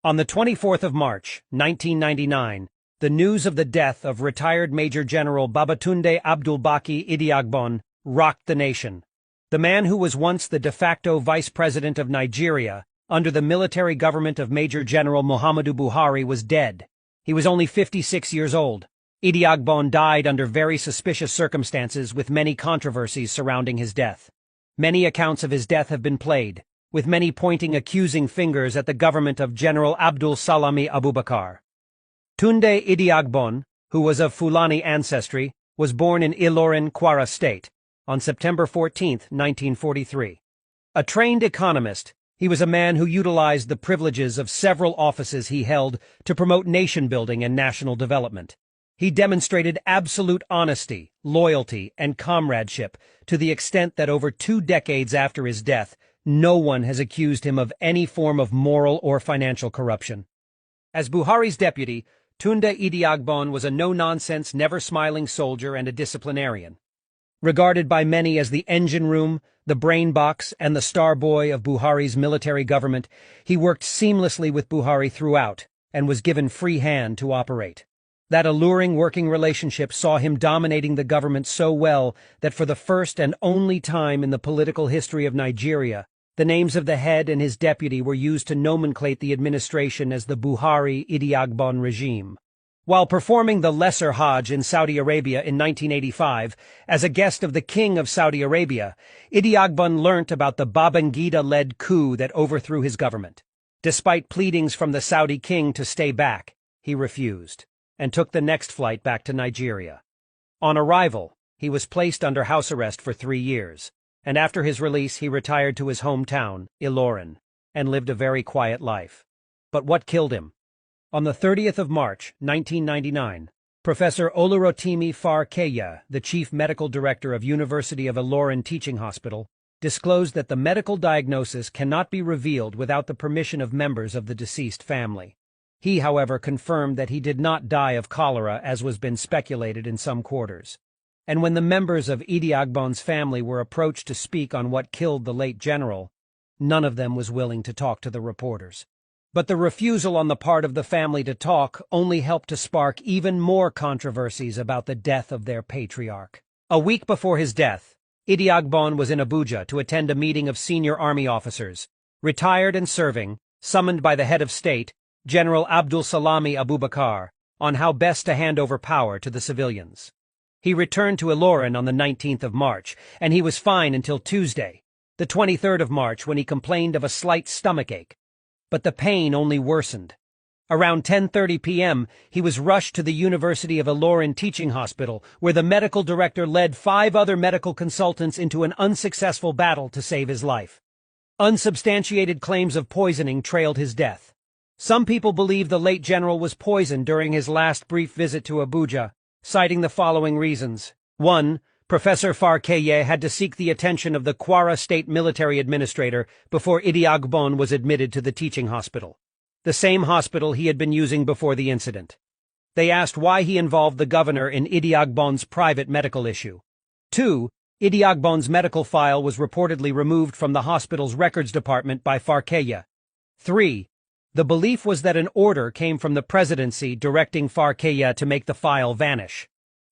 On the 24th of March, 1999, the news of the death of retired Major General Babatunde Abdulbaki Idiagbon rocked the nation. The man who was once the de facto vice president of Nigeria under the military government of Major General Muhammadu Buhari was dead. He was only 56 years old. Idiagbon died under very suspicious circumstances with many controversies surrounding his death. Many accounts of his death have been played, with many pointing accusing fingers at the government of General Abdul Salami Abubakar. Tunde Idiagbon, who was of Fulani ancestry, was born in Ilorin, Kwara State, on September 14, 1943. A trained economist, he was a man who utilized the privileges of several offices he held to promote nation-building and national development. He demonstrated absolute honesty, loyalty, and comradeship to the extent that over 2 decades after his death, no one has accused him of any form of moral or financial corruption. As Buhari's deputy, Tunde Idiagbon was a no-nonsense, never-smiling soldier and a disciplinarian. Regarded by many as the engine room, the brain box, and the star boy of Buhari's military government, he worked seamlessly with Buhari throughout and was given free hand to operate. That alluring working relationship saw him dominating the government so well that for the first and only time in the political history of Nigeria, the names of the head and his deputy were used to nomenclate the administration as the Buhari-Idiagbon regime. While performing the Lesser Hajj in Saudi Arabia in 1985, as a guest of the King of Saudi Arabia, Idiagbon learnt about the Babangida-led coup that overthrew his government. Despite pleadings from the Saudi king to stay back, he refused, and took the next flight back to Nigeria. On arrival, he was placed under house arrest for 3 years, and after his release he retired to his hometown, Ilorin, and lived a very quiet life. But what killed him? On the 30th of March, 1999, Professor Olurotimi Farkeya, the chief medical director of University of Ilorin Teaching Hospital, disclosed that the medical diagnosis cannot be revealed without the permission of members of the deceased family. He, however, confirmed that he did not die of cholera as was been speculated in some quarters. And when the members of Idiagbon's family were approached to speak on what killed the late general, none of them was willing to talk to the reporters. But the refusal on the part of the family to talk only helped to spark even more controversies about the death of their patriarch. A week before his death, Idiagbon was in Abuja to attend a meeting of senior army officers, retired and serving, summoned by the head of state, General Abdul Salami Abubakar, on how best to hand over power to the civilians. He returned to Ilorin on the 19th of March, and he was fine until Tuesday, the 23rd of March, when he complained of a slight stomachache. But the pain only worsened. Around 10:30 p.m., he was rushed to the University of Ilorin Teaching Hospital, where the medical director led 5 other medical consultants into an unsuccessful battle to save his life. Unsubstantiated claims of poisoning trailed his death. Some people believe the late general was poisoned during his last brief visit to Abuja, citing the following reasons. 1. Professor Farkeya had to seek the attention of the Kwara State military administrator before Idiagbon was admitted to the teaching hospital, the same hospital he had been using before the incident. They asked why he involved the governor in Idiagbon's private medical issue. 2. Idiagbon's medical file was reportedly removed from the hospital's records department by Farkeya. 3. The belief was that an order came from the presidency directing Farkeya to make the file vanish.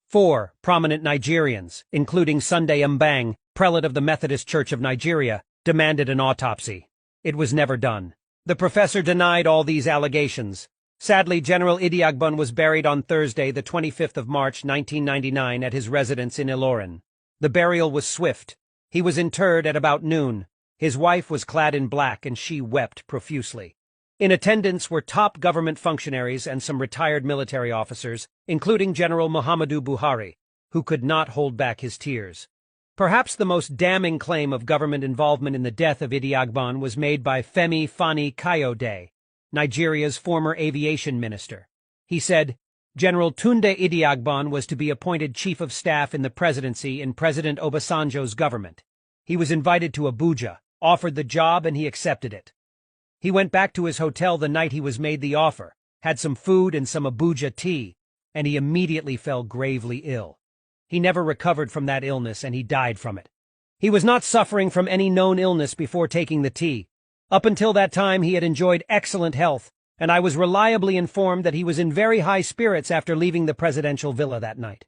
4. Prominent Nigerians, including Sunday Mbang, prelate of the Methodist Church of Nigeria, demanded an autopsy. It was never done. The professor denied all these allegations. Sadly, General Idiagbon was buried on Thursday, the 25th of March, 1999, at his residence in Ilorin. The burial was swift. He was interred at about noon. His wife was clad in black, and she wept profusely. In attendance were top government functionaries and some retired military officers, including General Muhammadu Buhari, who could not hold back his tears. Perhaps the most damning claim of government involvement in the death of Idiagbon was made by Femi Fani-Kayode, Nigeria's former aviation minister. He said, General Tunde Idiagbon was to be appointed chief of staff in the presidency in President Obasanjo's government. He was invited to Abuja, offered the job, and he accepted it. He went back to his hotel the night he was made the offer, had some food and some Abuja tea, and he immediately fell gravely ill. He never recovered from that illness, and he died from it. He was not suffering from any known illness before taking the tea. Up until that time, he had enjoyed excellent health and I was reliably informed that he was in very high spirits after leaving the presidential villa that night.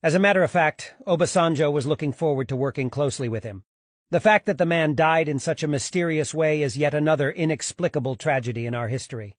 As a matter of fact, Obasanjo was looking forward to working closely with him. The fact that the man died in such a mysterious way is yet another inexplicable tragedy in our history.